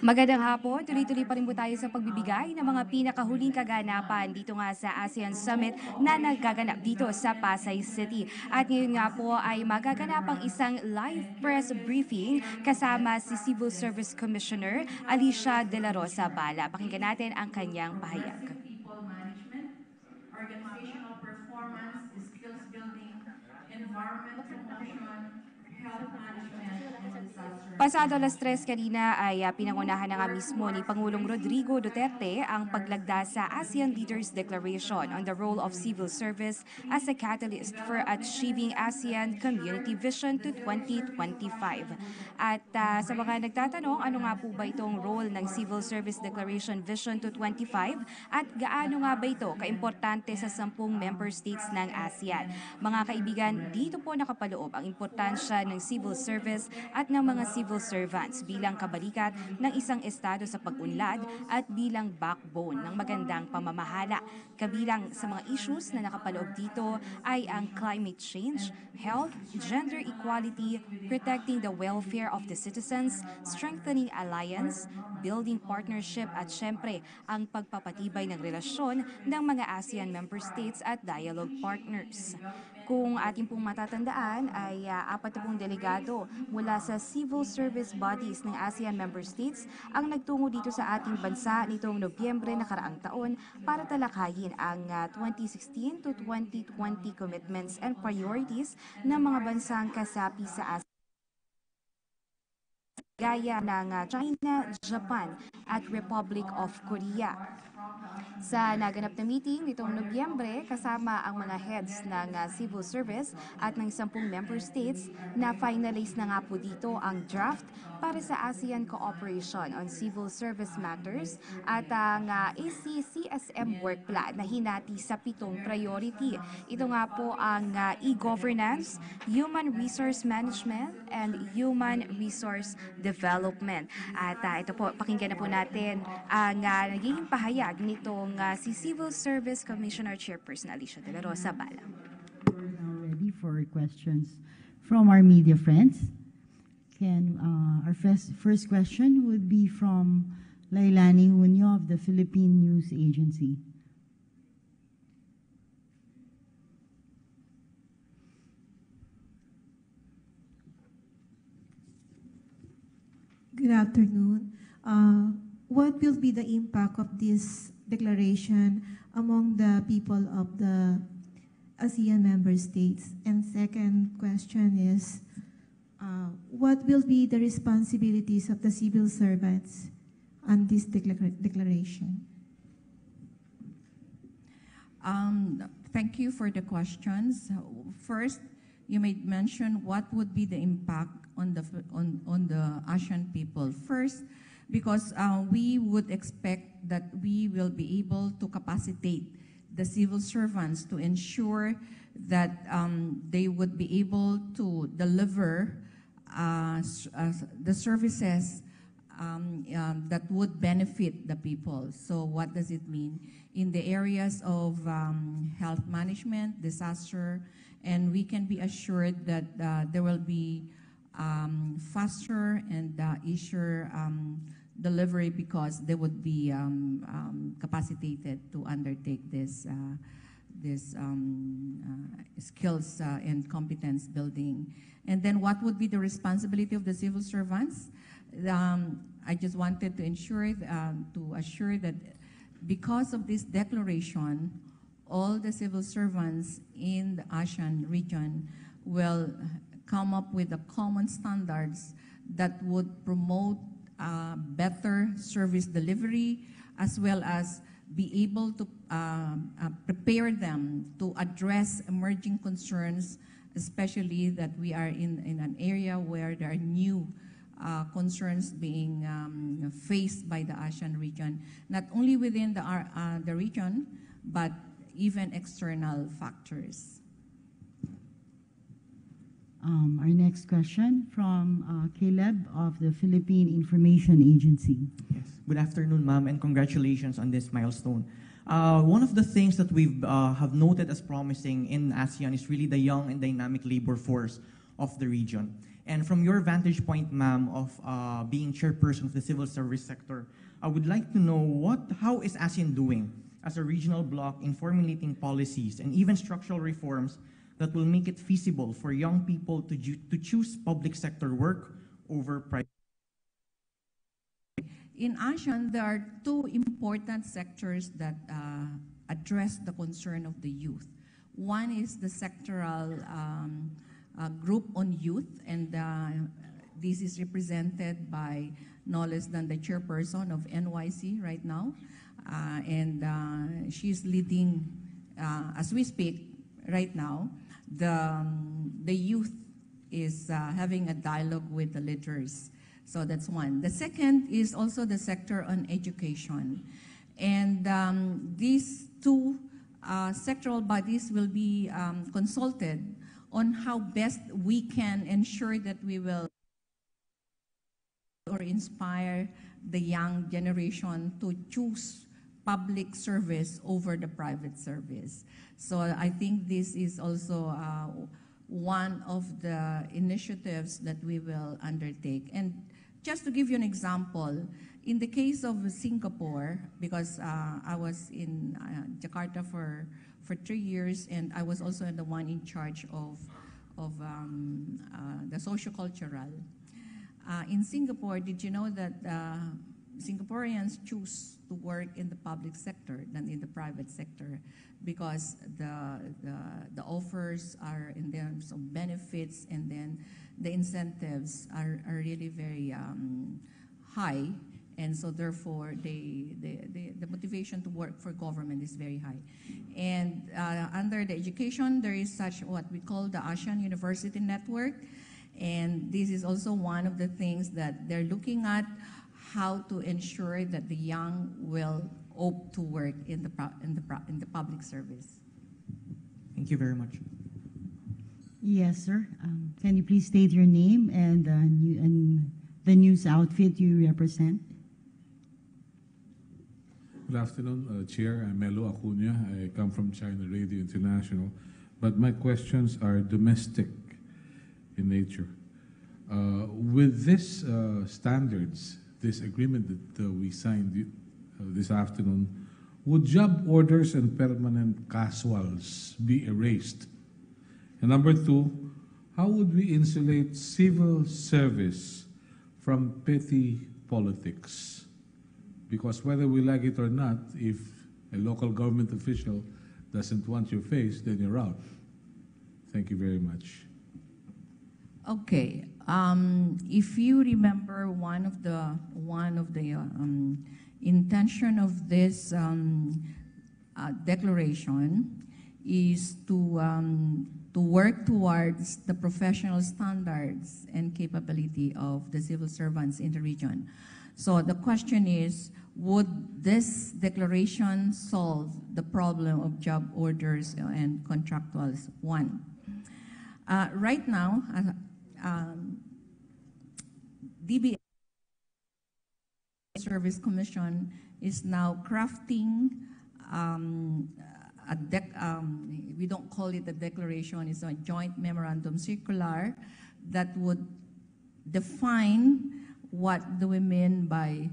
Magandang hapon, tuloy-tuloy pa rin po tayo sa pagbibigay ng mga pinakahuling kaganapan dito nga sa ASEAN Summit na nagaganap dito sa Pasay City. At ngayon nga po ay magaganap ang isang live press briefing kasama si Civil Service Commissioner Alicia De La Rosa Bala. Pakinggan natin ang kanyang pahayag. People management, organizational performance, skills building, environment promotion, health management, and disaster. Pasado alas 3 kanina ay pinangunahan na nga mismo ni Pangulong Rodrigo Duterte ang paglagda sa ASEAN Leaders Declaration on the role of civil service as a catalyst for achieving ASEAN Community Vision to 2025. At sa mga nagtatanong, ano nga po ba itong role ng Civil Service Declaration Vision to 25 at gaano nga ba ito kaimportante sa 10 member states ng ASEAN? Mga kaibigan, dito po nakapaloob ang importansya ng civil service at ng mga civil servants bilang kabalikat ng isang estado sa pag-unlad at bilang backbone ng magandang pamamahala. Kabilang sa mga issues na nakapaloob dito ay ang climate change, health, gender equality, protecting the welfare of the citizens, strengthening alliance, building partnership at syempre ang pagpapatibay ng relasyon ng mga ASEAN member states at dialogue partners. Kung ating pong matatandaan ay 40 delegado mula sa civil service bodies ng ASEAN member states ang nagtungo dito sa ating bansa nitong Nobyembre nakaraang taon para talakayin ang 2016 to 2020 commitments and priorities ng mga bansang kasapi sa ASEAN gaya ng China, Japan at Republic of Korea. Sa naganap na meeting nitong Nobyembre, kasama ang mga heads ng civil service at ng 10 member states na finalize na nga po dito ang draft para sa ASEAN Cooperation on Civil Service Matters at ang ACCSM Work Plan na hinati sa 7 priority. Ito nga po ang e-governance, human resource management, and human resource development. At ito po, pakinggan na po natin ang naging pahayag nitong si Civil Service Commissioner Chairperson Alicia De La Rosa Bala. We're now ready for questions from our media friends. Our first question would be from Lailani Hunyo of the Philippine News Agency. Good afternoon. What will be the impact of this declaration among the people of the ASEAN member states? And second question is, what will be the responsibilities of the civil servants on this declaration? Thank you for the questions. First, you made mention what would be the impact on the ASEAN people. First, because we would expect that we will be able to capacitate the civil servants to ensure that they would be able to deliver the services that would benefit the people. So what does it mean? In the areas of health management, disaster, and we can be assured that there will be faster and easier delivery because they would be capacitated to undertake this skills and competence building. And then what would be the responsibility of the civil servants? I just wanted to assure that because of this declaration, all the civil servants in the ASEAN region will come up with the common standards that would promote better service delivery, as well as be able to prepare them to address emerging concerns, especially that we are in an area where there are new concerns being faced by the ASEAN region, not only within the region, but even external factors. Our next question from Caleb of the Philippine Information Agency. Yes. Good afternoon, ma'am, and congratulations on this milestone. One of the things that we've have noted as promising in ASEAN is really the young and dynamic labor force of the region. And from your vantage point, ma'am, of being chairperson of the civil service sector, I would like to know how is ASEAN doing as a regional bloc in formulating policies and even structural reforms that will make it feasible for young people to choose public sector work over private. In ASEAN, there are two important sectors that address the concern of the youth. One is the sectoral group on youth, and this is represented by no less than the chairperson of NYC right now, and she's leading, as we speak right now, the youth is having a dialogue with the leaders. So that's one. The second is also the sector on education. And these two sectoral bodies will be consulted on how best we can ensure that we will or inspire the young generation to choose public service over the private service. So I think this is also one of the initiatives that we will undertake. And just to give you an example, in the case of Singapore, because I was in Jakarta for 3 years, and I was also the one in charge of the sociocultural. In Singapore, did you know that Singaporeans choose to work in the public sector than in the private sector because the offers are in terms of benefits, and then the incentives are really very high, and so therefore the motivation to work for government is very high. And under the education, there is such what we call the ASEAN University Network, and this is also one of the things that they're looking at, how to ensure that the young will opt to work in the public service. Thank you very much. Yes, sir. Can you please state your name and the news outfit you represent? Good afternoon, Chair. I'm Melo Acuña. I come from China Radio International, but my questions are domestic in nature. With this standards, this agreement that we signed this afternoon, would job orders and permanent casuals be erased? And number two, how would we insulate civil service from petty politics? Because whether we like it or not, if a local government official doesn't want your face, then you're out. Thank you very much. Okay. If you remember, one of the intention of this declaration is to work towards the professional standards and capability of the civil servants in the region. So the question is, would this declaration solve the problem of job orders and contractuals? One. Right now, DBM Service Commission is now crafting we don't call it a declaration, it's a joint memorandum circular that would define what do we mean by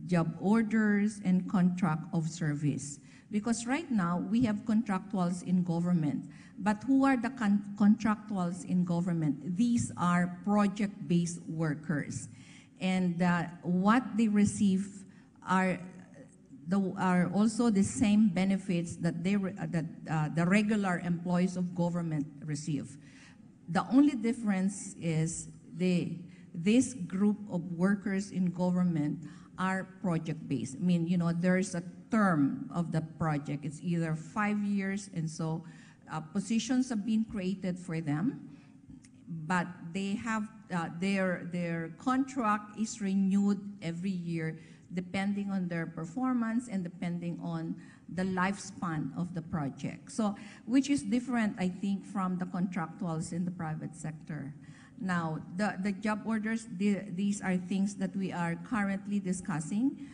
job orders and contract of service. Because right now, we have contractuals in government. But who are the contractuals in government? These are project-based workers. And what they receive are also the same benefits that the regular employees of government receive. The only difference is this group of workers in government are project-based. I mean, you know, there's a term of the project. It's either 5 years, and so positions have been created for them, but they have their contract is renewed every year depending on their performance and depending on the lifespan of the project. So, which is different, I think, from the contractuals in the private sector. Now, the job orders, these are things that we are currently discussing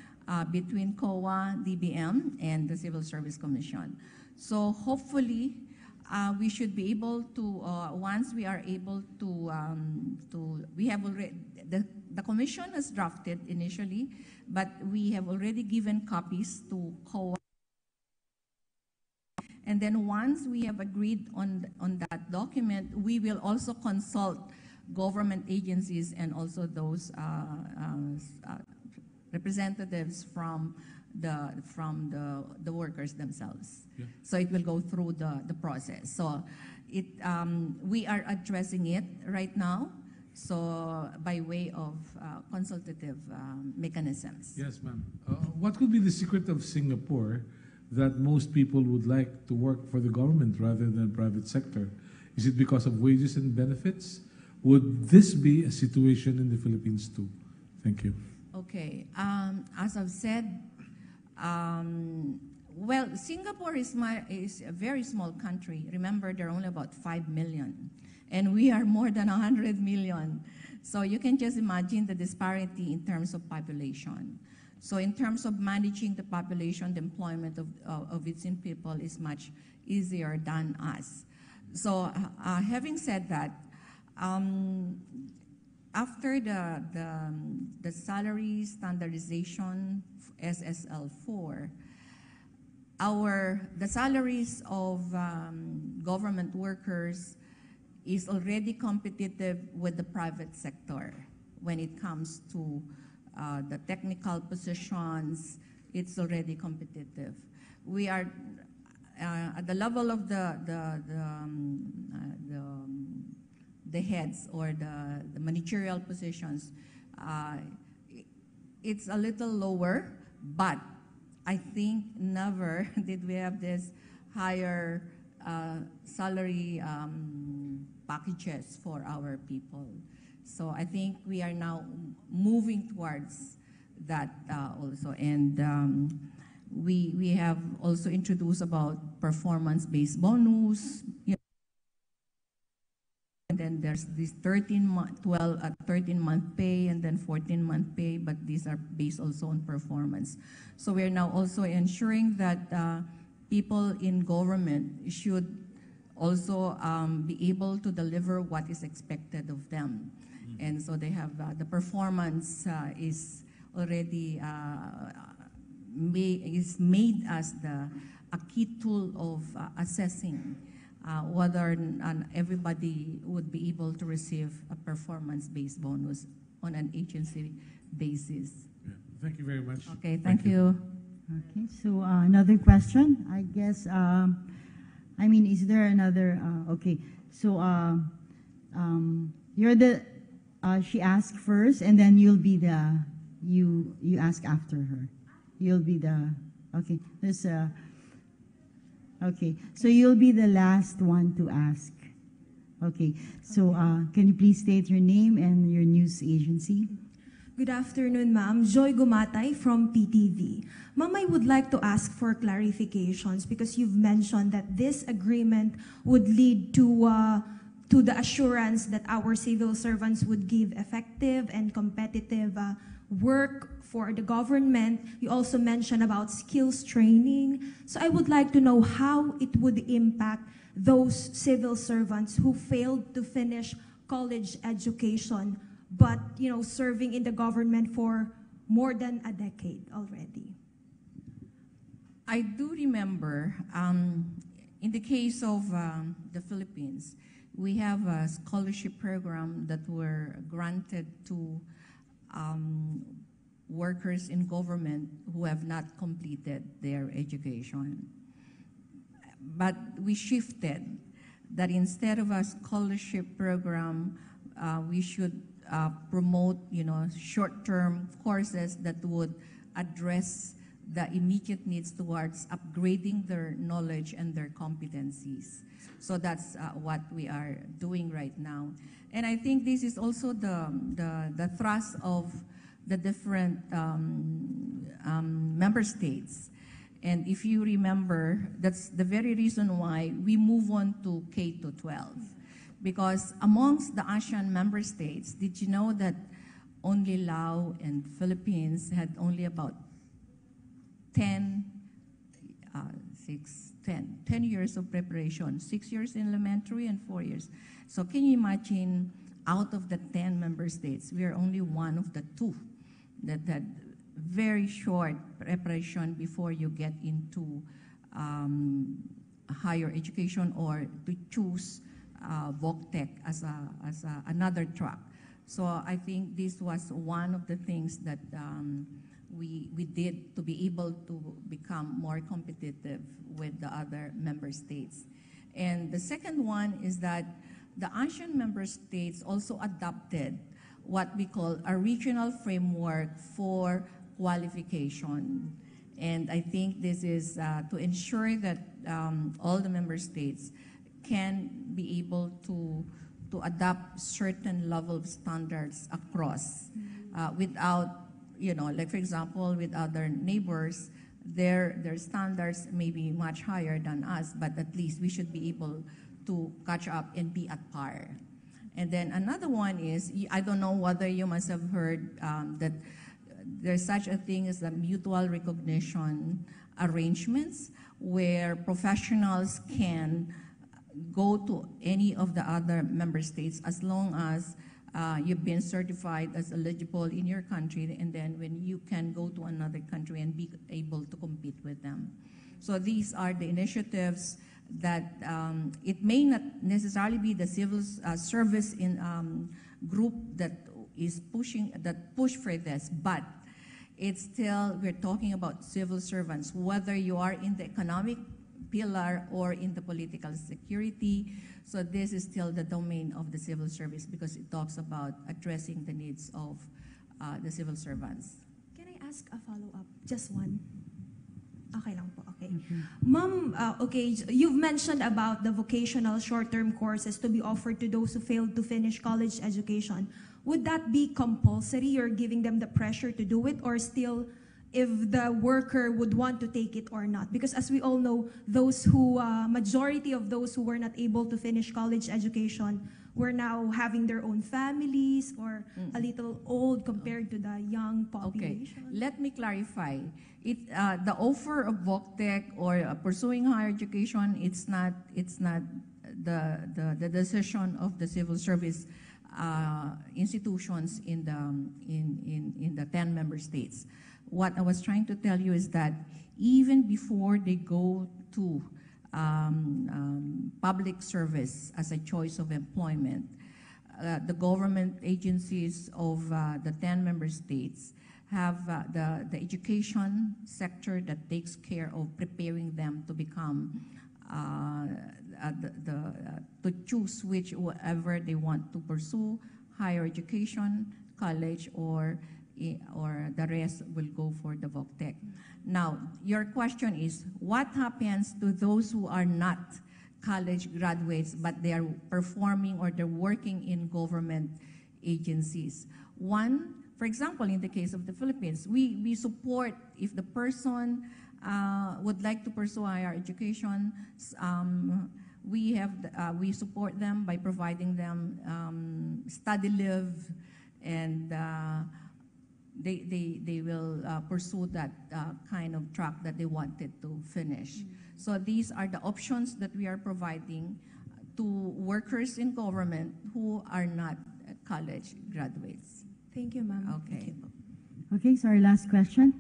between COA, DBM, and the Civil Service Commission. So hopefully, we should be able to, once we are able we have already, the commission has drafted initially, but we have already given copies to COA. And then once we have agreed on that document, we will also consult government agencies and also those representatives from the workers themselves. Yeah. So it will go through the process. So we are addressing it right now, so by way of consultative mechanisms. Yes, ma'am. What could be the secret of Singapore that most people would like to work for the government rather than private sector? Is it because of wages and benefits? Would this be a situation in the Philippines too? Thank you. Okay. As I've said, well, Singapore is a very small country. Remember, there are only about 5 million, and we are more than 100 million. So you can just imagine the disparity in terms of population. So in terms of managing the population, the employment of its people is much easier than us. So having said that, after the salary standardization SSL4, the salaries of government workers is already competitive with the private sector when it comes to the technical positions. It's already competitive. We are at the level of the heads or the managerial positions. It's a little lower, but I think never did we have this higher salary packages for our people. So I think we are now moving towards that also. And we have also introduced about performance-based bonus. And then there's this 13-month pay and then 14-month pay, but these are based also on performance. So we're now also ensuring that people in government should also be able to deliver what is expected of them. And so they have the performance is already made as a key tool of assessing whether everybody would be able to receive a performance-based bonus on an agency basis. Yeah. Thank you very much. Okay, thank you. Okay, so another question, I guess. I mean, is there another? Okay, so you're the. She asked first, and then you'll be the. You ask after her. You'll be the. Okay, there's a. Okay, so you'll be the last one to ask. Okay, so can you please state your name and your news agency? Good afternoon, ma'am. Joy Gumatay from PTV. Ma'am, I would like to ask for clarifications because you've mentioned that this agreement would lead to the assurance that our civil servants would give effective and competitive work for the government. You also mentioned about skills training. So I would like to know how it would impact those civil servants who failed to finish college education but serving in the government for more than a decade already. I do remember in the case of the Philippines, we have a scholarship program that were granted to workers in government who have not completed their education. But we shifted that instead of a scholarship program, we should promote, short-term courses that would address the immediate needs towards upgrading their knowledge and their competencies. So that's what we are doing right now. And I think this is also the thrust of the different member states. And if you remember, that's the very reason why we move on to K-12. Because amongst the ASEAN member states, did you know that only Laos and Philippines had only about 10 10 years of preparation, 6 years in elementary and 4 years. So can you imagine, out of the 10 member states, we are only one of the 2 that had very short preparation before you get into higher education or to choose VocTech as another track. So I think this was one of the things that we did to be able to become more competitive with the other member states. And the second one is that the ASEAN member states also adopted what we call a regional framework for qualification. And I think this is to ensure that all the member states can be able to adopt certain level of standards across without, like for example, with other neighbors, their standards may be much higher than us, but at least we should be able to catch up and be at par. And then another one is, I don't know whether you must have heard that there's such a thing as the mutual recognition arrangements where professionals can go to any of the other member states as long as you've been certified as eligible in your country, and then when you can go to another country and be able to compete with them. So these are the initiatives that it may not necessarily be the civil service group that is push for this, but it's still, we're talking about civil servants, whether you are in the economic pillar or in the political security. So this is still the domain of the civil service because it talks about addressing the needs of the civil servants. Can I ask a follow-up? Just one. Okay lang po, okay. Ma'am, okay, you've mentioned about the vocational short-term courses to be offered to those who failed to finish college education. Would that be compulsory? You're giving them the pressure to do it, or still if the worker would want to take it or not? Because as we all know, those who, majority of those who were not able to finish college education were now having their own families or a little old compared to the young population. Okay, let me clarify. The offer of VocTech or pursuing higher education, it's not the decision of the civil service institutions in the 10 member states. What I was trying to tell you is that even before they go to public service as a choice of employment, the government agencies of the 10 member states have the education sector that takes care of preparing them to become to choose whichever they want to pursue, higher education, college, or the rest will go for the VocTech. Now, your question is, what happens to those who are not college graduates but they are performing or they're working in government agencies? One, for example, in the case of the Philippines, we support, if the person would like to pursue higher education, we support them by providing them study leave, and they will pursue that kind of track that they wanted to finish. So these are the options that we are providing to workers in government who are not college graduates. Thank you, ma'am. Okay. Okay, so our last question.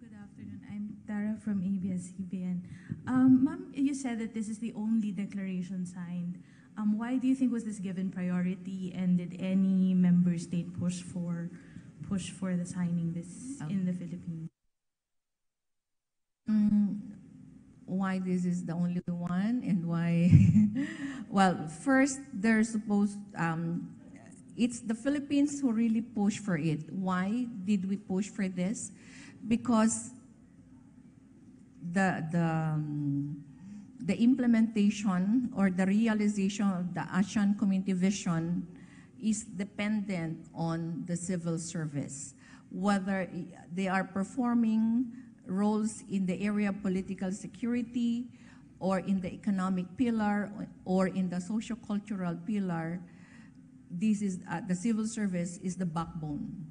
Good afternoon. I'm Tara from ABS-CBN. Ma'am, you said that this is the only declaration signed. Why do you think was this given priority, and did any member state push for the signing this in the Philippines? Why this is the only one and why? Well, first, they're supposed, it's the Philippines who really push for it. Why did we push for this? Because the implementation or the realization of the ASEAN Community Vision is dependent on the civil service, whether they are performing roles in the area of political security or in the economic pillar or in the socio-cultural pillar. This is the civil service is the backbone.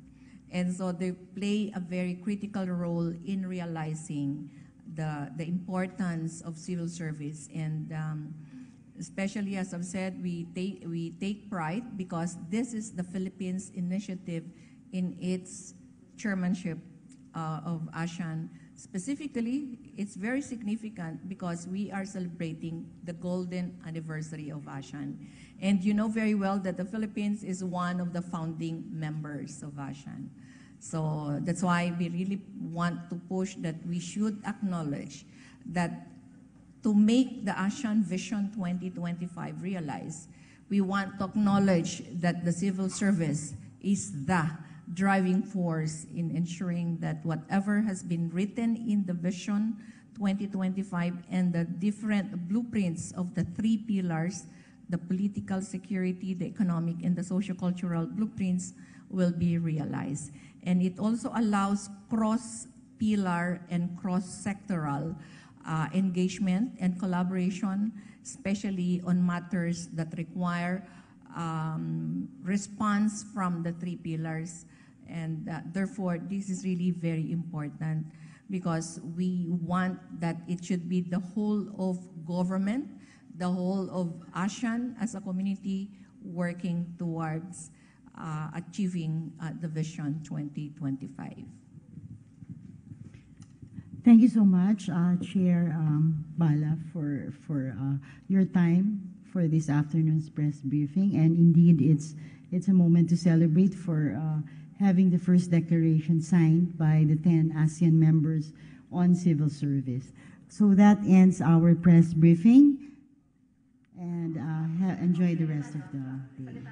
And so they play a very critical role in realizing the importance of civil service. And especially, as I've said, we take pride because this is the Philippines initiative in its chairmanship of ASEAN. Specifically, it's very significant because we are celebrating the golden anniversary of ASEAN. And you know very well that the Philippines is one of the founding members of ASEAN. So that's why we really want to push that we should acknowledge that to make the ASEAN Vision 2025 realize, we want to acknowledge that the civil service is the driving force in ensuring that whatever has been written in the Vision 2025 and the different blueprints of the three pillars, the political, security, the economic, and the socio-cultural blueprints will be realized. And it also allows cross-pillar and cross-sectoral engagement and collaboration, especially on matters that require response from the three pillars. And therefore, this is really very important because we want that it should be the whole of government, the whole of ASEAN as a community working towards achieving the Vision 2025. Thank you so much, Chair Bala, for your time for this afternoon's press briefing. And indeed, it's a moment to celebrate for having the first declaration signed by the 10 ASEAN members on civil service. So that ends our press briefing, and enjoy the rest of the day.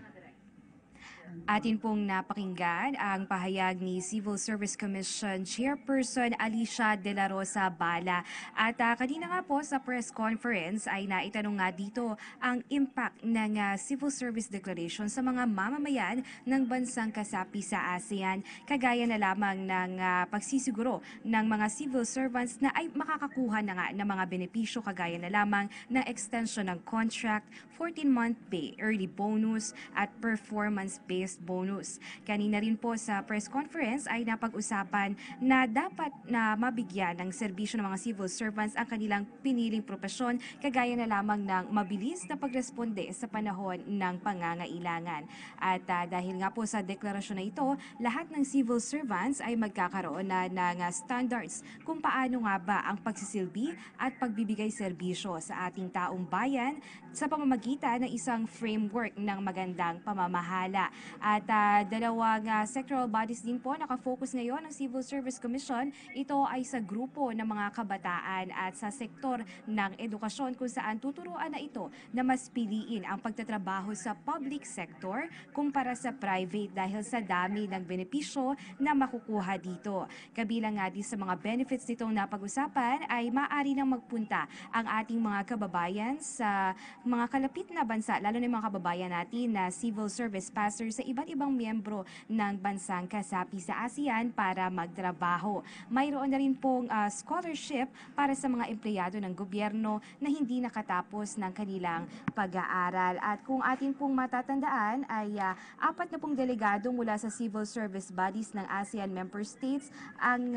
Atin pong napakinggan ang pahayag ni Civil Service Commission Chairperson Alicia De La Rosa Bala. At kanina nga po sa press conference ay naitanong nga dito ang impact ng Civil Service Declaration sa mga mamamayan ng bansang kasapi sa ASEAN, kagaya na lamang ng pagsisiguro ng mga civil servants na ay makakakuha na nga ng mga benepisyo kagaya na lamang ng extension ng contract, 14-month pay, early bonus at performance-based bonus. Kanina rin po sa press conference ay napag-usapan na dapat na mabigyan ng serbisyo ng mga civil servants ang kanilang piniling propesyon, kagaya na lamang ng mabilis na pagresponde sa panahon ng pangangailangan. At dahil nga po sa deklarasyon na ito, lahat ng civil servants ay magkakaroon na ng standards kung paano nga ba ang pagsisilbi at pagbibigay serbisyo sa ating taong bayan sa pamamagitan ng isang framework ng magandang pamamahala. At dalawang sectoral bodies din po nakafocus ngayon ng Civil Service Commission. Ito ay sa grupo ng mga kabataan at sa sektor ng edukasyon, kung saan tuturuan na ito na mas piliin ang pagtatrabaho sa public sector kumpara sa private dahil sa dami ng benepisyo na makukuha dito. Kabilang nga din sa mga benefits nitong napag-usapan ay maaari nang magpunta ang ating mga kababayan sa mga kalapit na bansa, lalo na yung mga kababayan natin na civil service passers sa iba't ibang miyembro ng bansang kasapi sa ASEAN para magtrabaho. Mayroon na rin pong scholarship para sa mga empleyado ng gobyerno na hindi nakatapos ng kanilang pag-aaral. At kung atin pong matatandaan ay 4 na pong delegado mula sa civil service bodies ng ASEAN member states ang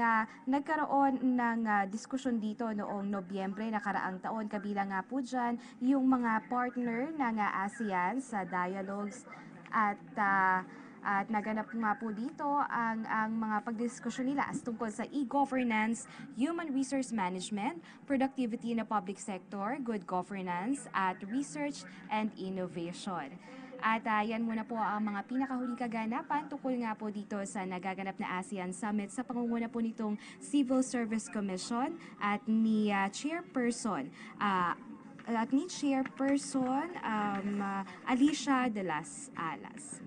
nagkaroon ng diskusyon dito noong Nobyembre nakaraang taon. Kabilang nga po dyan yung mga partner ng ASEAN sa dialogues at naganap nga po dito ang mga pagdiskusyon nila tungkol sa e-governance, human resource management, productivity in the public sector, good governance, at research and innovation. At yan muna po ang mga pinakahuling kaganapan tungkol nga po dito sa nagaganap na ASEAN Summit sa pangunguna po nitong Civil Service Commission at ni Chairperson Alicia de las Alas.